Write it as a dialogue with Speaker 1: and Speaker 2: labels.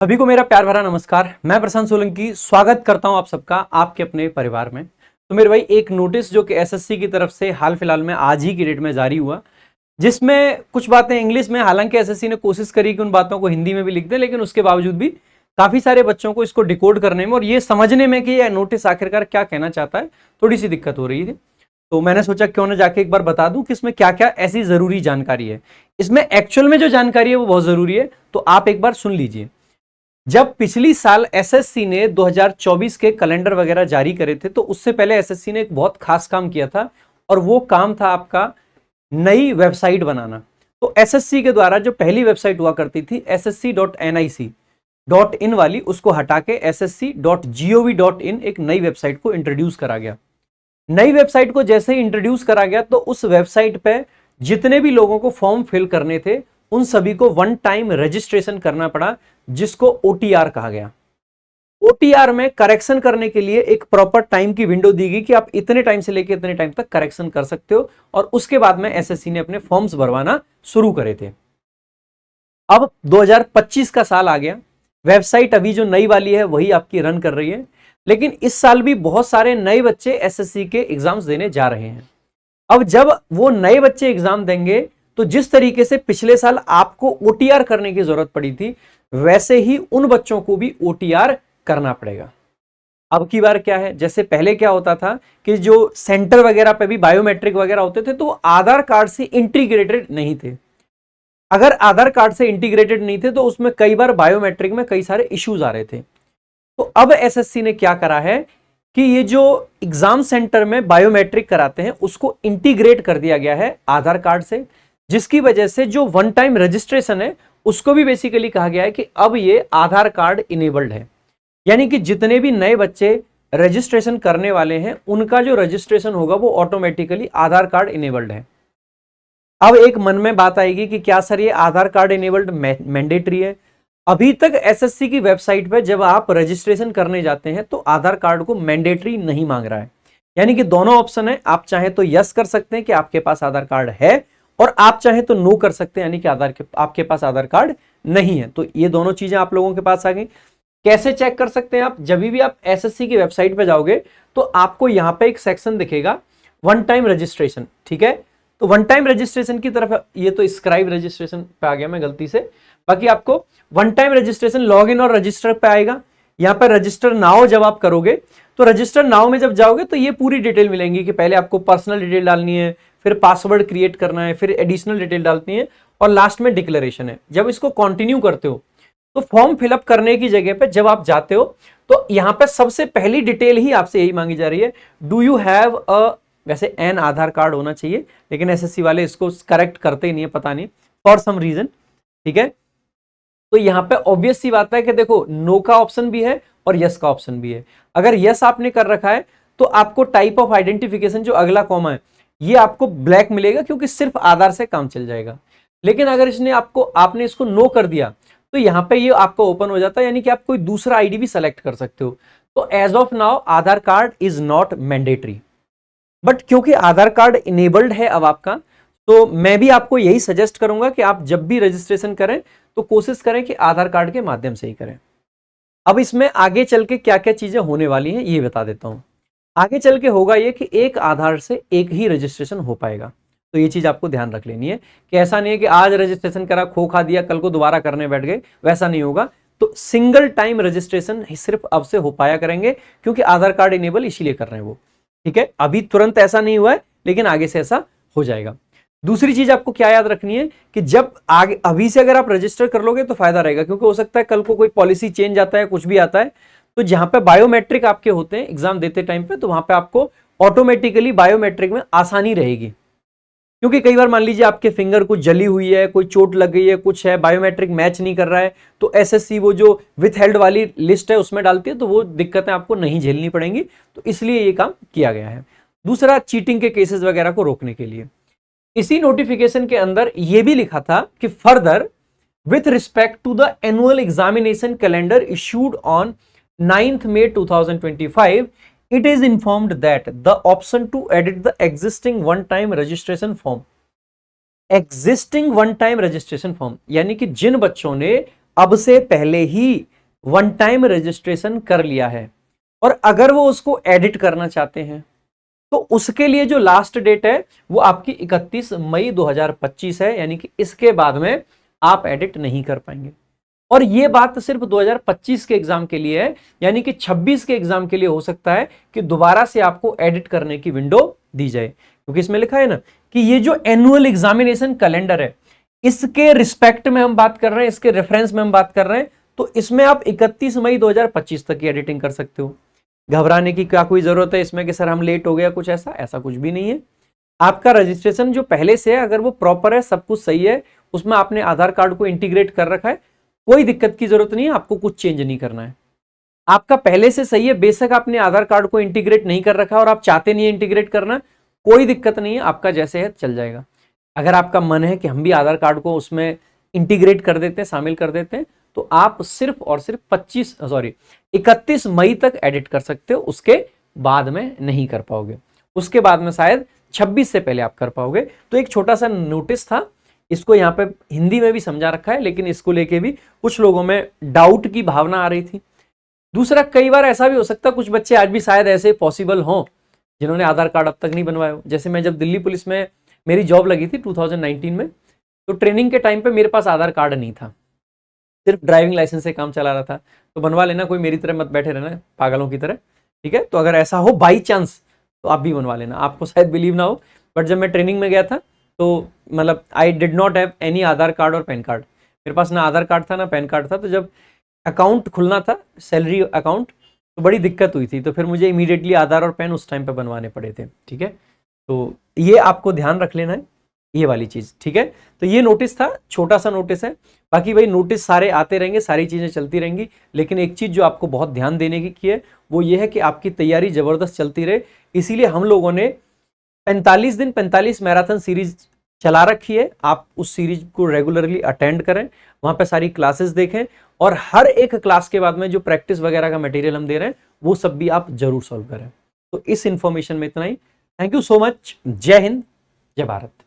Speaker 1: सभी को मेरा प्यार भरा नमस्कार। मैं प्रशांत सोलंकी स्वागत करता हूं आप सबका आपके अपने परिवार में। तो मेरे भाई एक नोटिस जो कि एसएससी की तरफ से हाल फिलहाल में आज ही की डेट में जारी हुआ, जिसमें कुछ बातें इंग्लिश में, हालांकि एसएससी ने कोशिश करी कि उन बातों को हिंदी में भी लिख दे, लेकिन उसके बावजूद भी काफी सारे बच्चों को इसको डिकोड करने में और ये समझने में कि यह नोटिस आखिरकार क्या कहना चाहता है, थोड़ी सी दिक्कत हो रही थी। तो मैंने सोचा क्यों ना जाके एक बार बता दूं कि इसमें क्या क्या ऐसी जरूरी जानकारी है। इसमें एक्चुअल में जो जानकारी है वो बहुत जरूरी है, तो आप एक बार सुन लीजिए। जब पिछली साल एसएससी ने 2024 के कैलेंडर वगैरह जारी करे थे, तो उससे पहले एसएससी ने एक बहुत खास काम किया था, और वो काम था आपका नई वेबसाइट बनाना। तो एसएससी के द्वारा जो पहली वेबसाइट हुआ करती थी ssc.nic.in वाली, उसको हटा के ssc.gov.in एक नई वेबसाइट को इंट्रोड्यूस करा गया। नई वेबसाइट को जैसे ही इंट्रोड्यूस करा गया, तो उस वेबसाइट पे जितने भी लोगों को फॉर्म फिल करने थे, उन सभी को वन टाइम रजिस्ट्रेशन करना पड़ा, जिसको ओटीआर कहा गया। ओटीआर में करेक्शन करने के लिए एक प्रॉपर टाइम की विंडो दी गई कि आप इतने टाइम से लेकर इतने टाइम तक करेक्शन कर सकते हो, और उसके बाद में एसएससी ने अपने फॉर्म्स भरवाना शुरू करे थे। अब 2025 का साल आ गया, वेबसाइट अभी जो नई वाली है वही आपकी रन कर रही है, लेकिन इस साल भी बहुत सारे नए बच्चे एसएससी के एग्जाम्स देने जा रहे हैं। अब जब वो नए बच्चे एग्जाम देंगे, तो जिस तरीके से पिछले साल आपको ओटीआर करने की जरूरत पड़ी थी, वैसे ही उन बच्चों को भी ओटीआर करना पड़ेगा। अब की बार क्या है, जैसे पहले क्या होता था कि जो सेंटर वगैरह पे भी बायोमेट्रिक वगैरह होते थे, तो आधार कार्ड से इंटीग्रेटेड नहीं थे। अगर आधार कार्ड से इंटीग्रेटेड नहीं थे, तो उसमें कई बार बायोमेट्रिक में कई सारे इश्यूज आ रहे थे। तो अब एसएससी ने क्या करा है कि ये जो एग्जाम सेंटर में बायोमेट्रिक कराते हैं, उसको इंटीग्रेट कर दिया गया है आधार कार्ड से, जिसकी वजह से जो वन टाइम रजिस्ट्रेशन है उसको भी बेसिकली कहा गया है कि अब ये आधार कार्ड इनेबल्ड है। यानी कि जितने भी नए बच्चे रजिस्ट्रेशन करने वाले हैं, उनका जो रजिस्ट्रेशन होगा वो ऑटोमेटिकली आधार कार्ड इनेबल्ड है। अब एक मन में बात आएगी कि क्या सर ये आधार कार्ड इनेबल्ड मैंडेटरी है? अभी तक एसएससी की वेबसाइट पर जब आप रजिस्ट्रेशन करने जाते हैं, तो आधार कार्ड को मैंडेटरी नहीं मांग रहा है। यानी कि दोनों ऑप्शन है, आप चाहे तो यस कर सकते हैं कि आपके पास आधार कार्ड है, और आप चाहे तो नो कर सकते हैं, यानी कि आपके पास आधार कार्ड नहीं है। तो ये दोनों चीजें आप लोगों के पास आ गई। कैसे चेक कर सकते हैं आप? जब भी आप एसएससी की वेबसाइट पे जाओगे, तो आपको यहां पे एक सेक्शन दिखेगा वन टाइम रजिस्ट्रेशन, ठीक है? तो वन टाइम रजिस्ट्रेशन की तरफ, ये तो स्क्राइब रजिस्ट्रेशन पे आ गया मैं गलती से, बाकी आपको one time registration log in और रजिस्टर पे आएगा। यहां पर रजिस्टर नाउ जब आप करोगे, तो रजिस्टर नाउ में जब जाओगे, तो ये पूरी डिटेल मिलेंगी कि पहले आपको पर्सनल डिटेल डालनी है, फिर पासवर्ड क्रिएट करना है, फिर एडिशनल डिटेल डालनी है, और लास्ट में डिक्लेरेशन है। जब इसको कंटिन्यू करते हो, तो फॉर्म फिलअप करने की जगह पे जब आप जाते हो, तो यहां पे सबसे पहली डिटेल ही आपसे यही मांगी जा रही है, डू यू हैव अ, वैसे एन आधार कार्ड होना चाहिए, लेकिन एसएससी वाले इसको करेक्ट करते ही नहीं है, पता नहीं फॉर सम रीजन, ठीक है? तो यहां पे ऑब्वियस सी बात है कि देखो, नो का ऑप्शन भी है और यस का ऑप्शन भी है। अगर यस आपने कर रखा है, तो आपको टाइप ऑफ आइडेंटिफिकेशन, जो अगला कॉमा है, ये आपको ब्लैक मिलेगा, क्योंकि सिर्फ आधार से काम चल जाएगा। लेकिन अगर आपने इसको नो कर दिया, तो यहां पे ये आपको ओपन हो जाता है, यानी कि आप कोई दूसरा आईडी भी सेलेक्ट कर सकते हो। तो as of now Aadhaar card is not mandatory, but क्योंकि आधार कार्ड इनेबल्ड है अब आपका, तो मैं भी आपको यही सजेस्ट करूंगा कि आप जब भी रजिस्ट्रेशन करें, तो कोशिश करें कि आधार कार्ड के माध्यम से ही करें। अब इसमें आगे चल के क्या क्या चीजें होने वाली हैं, ये बता देता हूं। आगे चल के होगा ये कि एक आधार से एक ही रजिस्ट्रेशन हो पाएगा। तो ये चीज आपको ध्यान रख लेनी है कि ऐसा नहीं है कि आज रजिस्ट्रेशन करा, खो खा दिया, कल को दोबारा करने बैठ गए, वैसा नहीं होगा। तो सिंगल टाइम रजिस्ट्रेशन सिर्फ अब से हो पाया करेंगे, क्योंकि आधार कार्ड इनेबल इसीलिए कर रहे हैं वो, ठीक है? अभी तुरंत ऐसा नहीं हुआ है, लेकिन आगे से ऐसा हो जाएगा। दूसरी चीज आपको क्या याद रखनी है कि जब आगे, अभी से अगर आप रजिस्टर कर लोगे तो फायदा रहेगा, क्योंकि हो सकता है कल को कोई पॉलिसी चेंज आता है, कुछ भी आता है, तो जहां पे बायोमेट्रिक आपके होते हैं एग्जाम देते टाइम पे, तो वहां पे आपको ऑटोमेटिकली बायोमेट्रिक में आसानी रहेगी। क्योंकि कई बार मान लीजिए आपके फिंगर कुछ जली हुई है, कोई चोट लग गई है, कुछ है, बायोमेट्रिक मैच नहीं कर रहा है, तो एसएससी वो जो विथहेल्ड वाली लिस्ट है उसमें डालती है, तो वो दिक्कतें आपको नहीं झेलनी पड़ेंगी। तो इसलिए ये काम किया गया है। दूसरा, चीटिंग के केसेस वगैरह को रोकने के लिए इसी नोटिफिकेशन के अंदर यह भी लिखा था कि further with respect to the annual examination calendar issued on 9th May 2025, it is informed that the option to edit the existing one-time registration form, यानी कि जिन बच्चों ने अब से पहले ही वन टाइम रजिस्ट्रेशन कर लिया है और अगर वो उसको एडिट करना चाहते हैं तो उसके लिए जो लास्ट डेट है वो आपकी 31 मई 2025 है, यानी कि इसके बाद में आप एडिट नहीं कर पाएंगे। और ये बात सिर्फ 2025 के एग्जाम के लिए है, यानी कि 26 के एग्जाम के लिए हो सकता है कि दोबारा से आपको एडिट करने की विंडो दी जाए, क्योंकि इसमें लिखा है ना कि ये जो एनुअल एग्जामिनेशन कैलेंडर है इसके रिस्पेक्ट में हम बात कर रहे हैं, इसके रेफरेंस में हम बात कर रहे हैं, तो इसमें आप 31 मई 2025 तक की एडिटिंग कर सकते हो। घबराने की क्या कोई जरूरत है इसमें कि सर हम लेट हो गया, कुछ ऐसा कुछ भी नहीं है। आपका रजिस्ट्रेशन जो पहले से है अगर वो प्रॉपर है, सब कुछ सही है, उसमें आपने आधार कार्ड को इंटीग्रेट कर रखा है, कोई दिक्कत की जरूरत नहीं है, आपको कुछ चेंज नहीं करना है। आपका पहले से सही है, बेशक आपने आधार कार्ड को इंटीग्रेट नहीं कर रखा और आप चाहते नहीं है इंटीग्रेट करना, कोई दिक्कत नहीं है, आपका जैसे है चल जाएगा। अगर आपका मन है कि हम भी आधार कार्ड को उसमें इंटीग्रेट कर देते हैं, शामिल कर देते हैं, तो आप सिर्फ और सिर्फ 31 मई तक एडिट कर सकते हो, उसके बाद में नहीं कर पाओगे, उसके बाद में शायद 26 से पहले आप कर पाओगे। तो एक छोटा सा नोटिस था, इसको यहाँ पे हिंदी में भी समझा रखा है, लेकिन इसको लेके भी कुछ लोगों में डाउट की भावना आ रही थी। दूसरा, कई बार ऐसा भी हो सकता है कुछ बच्चे आज भी शायद ऐसे पॉसिबल हों जिन्होंने आधार कार्ड अब तक नहीं बनवाया हो। जैसे मैं जब दिल्ली पुलिस में मेरी जॉब लगी थी 2019 में, तो ट्रेनिंग के टाइम पे मेरे पास आधार कार्ड नहीं था, सिर्फ ड्राइविंग लाइसेंस से काम चला रहा था। तो बनवा लेना, कोई मेरी तरह मत बैठे रहना पागलों की तरह, ठीक है। तो अगर ऐसा हो बाई चांस तो आप भी बनवा लेना, आपको शायद बिलीव ना हो, बट जब मैं ट्रेनिंग में गया था तो मतलब I did not have any Aadhaar card और पैन कार्ड, मेरे पास ना आधार कार्ड था ना पैन कार्ड था। तो जब अकाउंट खुलना था, सैलरी अकाउंट, तो बड़ी दिक्कत हुई थी, तो फिर मुझे इमीडिएटली आधार और पैन उस टाइम पे बनवाने पड़े थे, ठीक है। तो ये आपको ध्यान रख लेना है, ये वाली चीज, ठीक है। तो ये नोटिस था, छोटा सा नोटिस है, बाकी भाई नोटिस सारे आते रहेंगे, सारी चीजें चलती रहेंगी, लेकिन एक चीज जो आपको बहुत ध्यान देने की है वो ये है कि आपकी तैयारी जबरदस्त चलती रहे। इसीलिए हम लोगों ने 45 दिन 45 मैराथन सीरीज चला रखी है, आप उस सीरीज को रेगुलरली अटेंड करें, वहां पे सारी क्लासेस देखें, और हर एक क्लास के बाद में जो प्रैक्टिस वगैरह का मटेरियल हम दे रहे हैं वो सब भी आप जरूर सॉल्व करें। तो इस इंफॉर्मेशन में इतना ही। Thank you so much. जय हिंद, जय भारत।